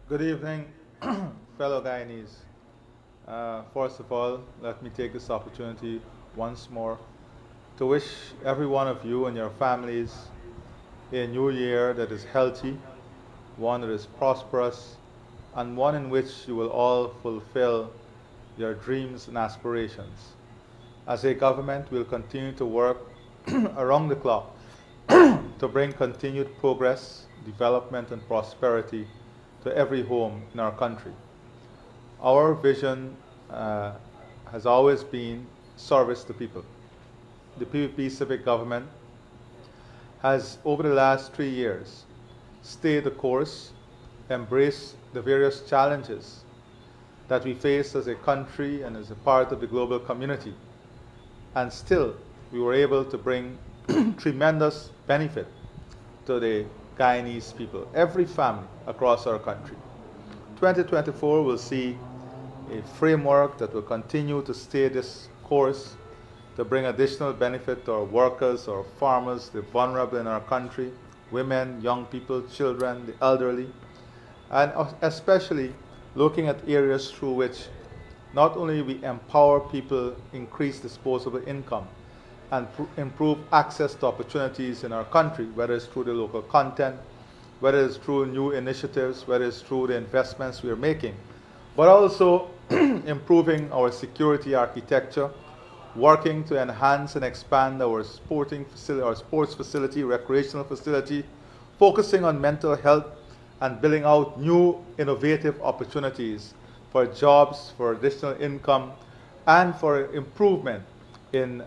Good evening, fellow Guyanese. First of all, let me take this opportunity once more to wish every one of you and your families a new year that is healthy, one that is prosperous, and one in which you will all fulfill your dreams and aspirations. As a government, we'll continue to work around the clock to bring continued progress, development, and prosperity to every home in our country. Our vision has always been service to people. The PPP civic government has, over the last 3 years, stayed the course, embraced the various challenges that we face as a country and as a part of the global community, and still we were able to bring tremendous benefit to the Guyanese people, every family across our country. 2024 will see a framework that will continue to stay this course to bring additional benefit to our workers, our farmers, the vulnerable in our country, women, young people, children, the elderly, and especially looking at areas through which not only we empower people, increase disposable income, and improve access to opportunities in our country, whether it's through the local content, whether it's through new initiatives, whether it's through the investments we are making, but also improving our security architecture, working to enhance and expand our sporting facility, our sports facility, recreational facility, focusing on mental health and building out new innovative opportunities for jobs, for additional income, and for improvement in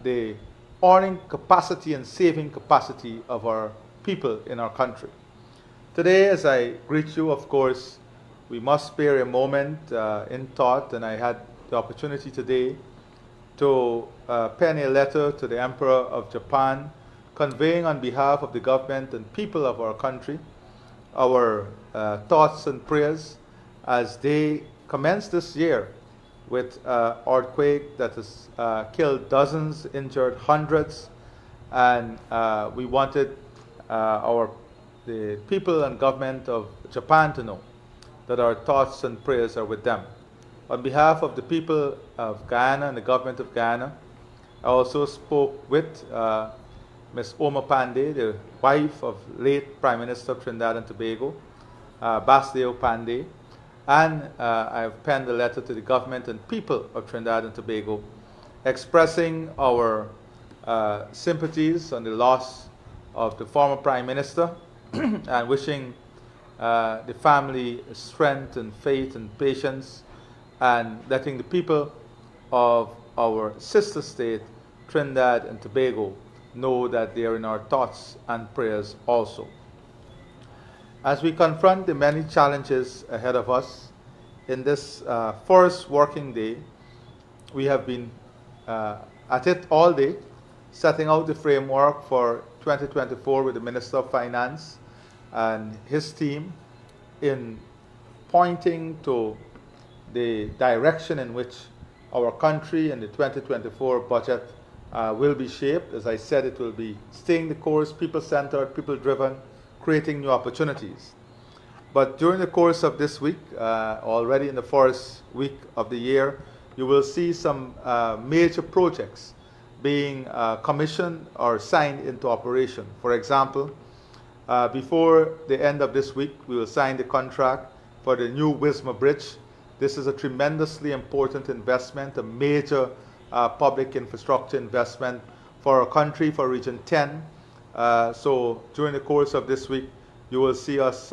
the earning capacity and saving capacity of our people in our country. Today, as I greet you, of course, we must spare a moment in thought, and I had the opportunity today to pen a letter to the Emperor of Japan, conveying on behalf of the government and people of our country our thoughts and prayers as they commence this year with earthquake that has killed dozens, injured hundreds, and we wanted the people and government of Japan to know that our thoughts and prayers are with them. On behalf of the people of Guyana and the government of Guyana, I also spoke with Ms. Oma Pandey, the wife of late Prime Minister of Trinidad and Tobago, Basdeo Pandey, and I have penned a letter to the government and people of Trinidad and Tobago expressing our sympathies on the loss of the former Prime Minister and wishing the family strength and faith and patience, and letting the people of our sister state, Trinidad and Tobago, know that they are in our thoughts and prayers also. As we confront the many challenges ahead of us, in this first working day, we have been at it all day, setting out the framework for 2024 with the Minister of Finance and his team in pointing to the direction in which our country and the 2024 budget will be shaped. As I said, it will be staying the course, people-centered, people-driven, creating new opportunities. But during the course of this week, already in the first week of the year, you will see some major projects being commissioned or signed into operation. For example, before the end of this week, we will sign the contract for the new Wisma Bridge. This is a tremendously important investment, a major public infrastructure investment for our country, for Region 10. So during the course of this week, you will see us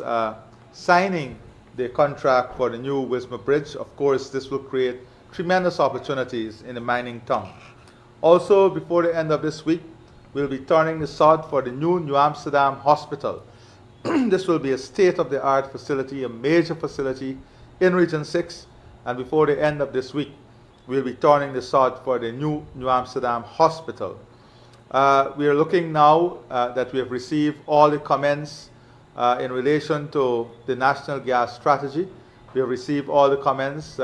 signing the contract for the new Wisma Bridge. Of course, this will create tremendous opportunities in the mining town. Also, before the end of this week, we'll be turning the sod for the new New Amsterdam Hospital. This will be a state-of-the-art facility, a major facility in Region 6, and before the end of this week, we'll be turning the sod for the new New Amsterdam Hospital. We are looking now that we have received all the comments in relation to the National Gas Strategy. We have received all the comments.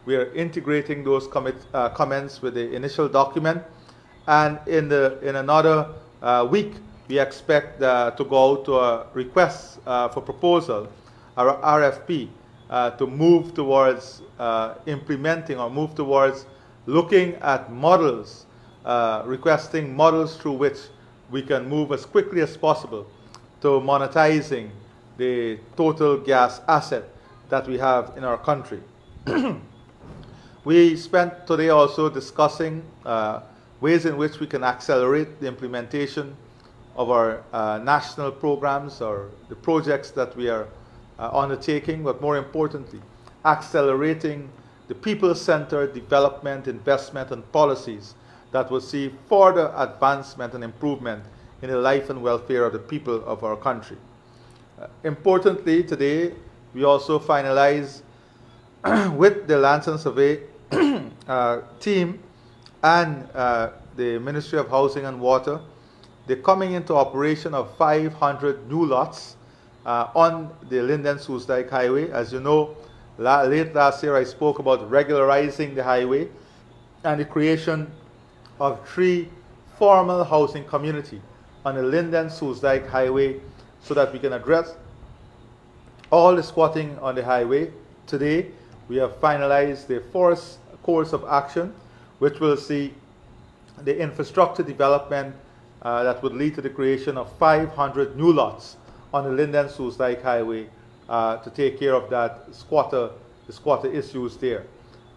We are integrating those comments with the initial document, and in another week, we expect to go out to a request for proposal RFP to move towards implementing or move towards looking at models, requesting models through which we can move as quickly as possible to monetizing the total gas asset that we have in our country. We spent today also discussing ways in which we can accelerate the implementation of our national programs or the projects that we are undertaking, but more importantly, accelerating the people-centered development, investment, and policies that will see further advancement and improvement in the life and welfare of the people of our country. Importantly, today, we also finalize with the Lands and Survey team and the Ministry of Housing and Water, the coming into operation of 500 new lots on the Linden-Soesdijk Highway. As you know, late last year I spoke about regularizing the highway and the creation of 3 formal housing communities on the Linden-Soesdijk Highway so that we can address all the squatting on the highway. Today, we have finalized the first course of action, which will see the infrastructure development that would lead to the creation of 500 new lots on the Linden-Soesdijk Highway to take care of the squatter issues there.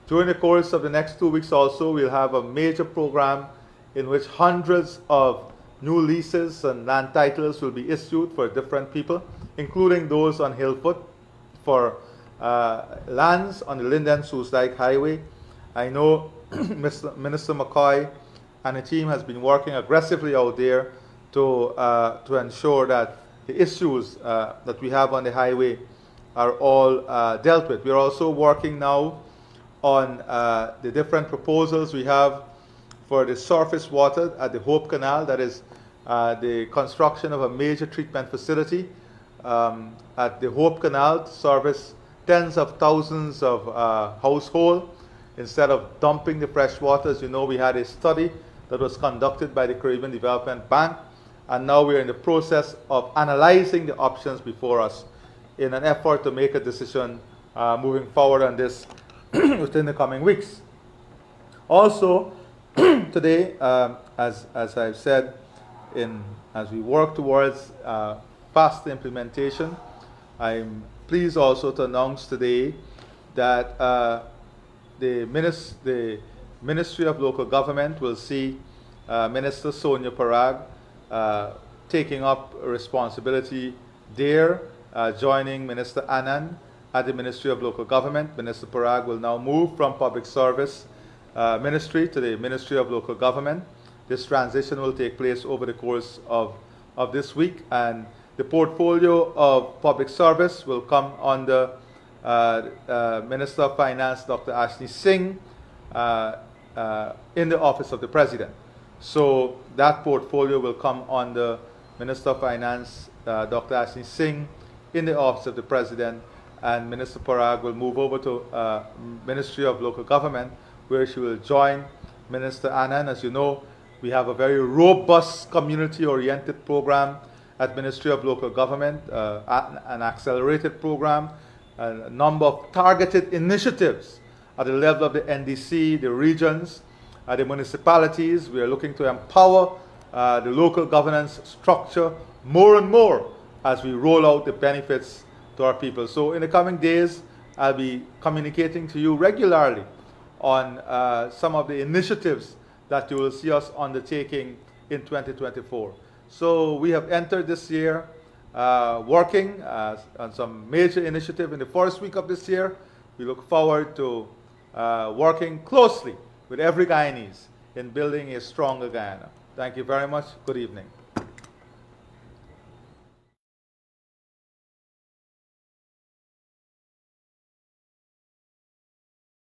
During the course of the next 2 weeks also, we'll have a major program in which hundreds of new leases and land titles will be issued for different people, including those on Hillfoot for lands on the Linden-Soesdijk Highway. I know Minister McCoy and the team has been working aggressively out there to ensure that the issues that we have on the highway are all dealt with. We're also working now on the different proposals we have for the surface water at the Hope Canal. That is the construction of a major treatment facility at the Hope Canal to service tens of thousands of households instead of dumping the fresh water. As you know, we had a study that was conducted by the Caribbean Development Bank, and now we're in the process of analyzing the options before us in an effort to make a decision moving forward on this within the coming weeks. Also, today, as I've said, as we work towards fast implementation, I'm pleased also to announce today that the Ministry of Local Government will see Minister Sonia Parag taking up responsibility there, joining Minister Anand at the Ministry of Local Government. Minister Parag will now move from Public Service Ministry to the Ministry of Local Government. This transition will take place over the course of this week, and the portfolio of public service will come under Minister of Finance, Dr. Ashley Singh, in the Office of the President. So that portfolio will come under Minister of Finance, Dr. Ashley Singh, in the Office of the President, and Minister Parag will move over to Ministry of Local Government, where she will join Minister Anand. As you know, we have a very robust community-oriented program at Ministry of Local Government, an accelerated program, a number of targeted initiatives at the level of the NDC, the regions, the municipalities. We are looking to empower the local governance structure more and more as we roll out the benefits to our people. So in the coming days, I'll be communicating to you regularly on some of the initiatives that you will see us undertaking in 2024. So we have entered this year working on some major initiative in the first week of this year. We look forward to working closely with every Guyanese in building a stronger Guyana. Thank you very much. Good evening.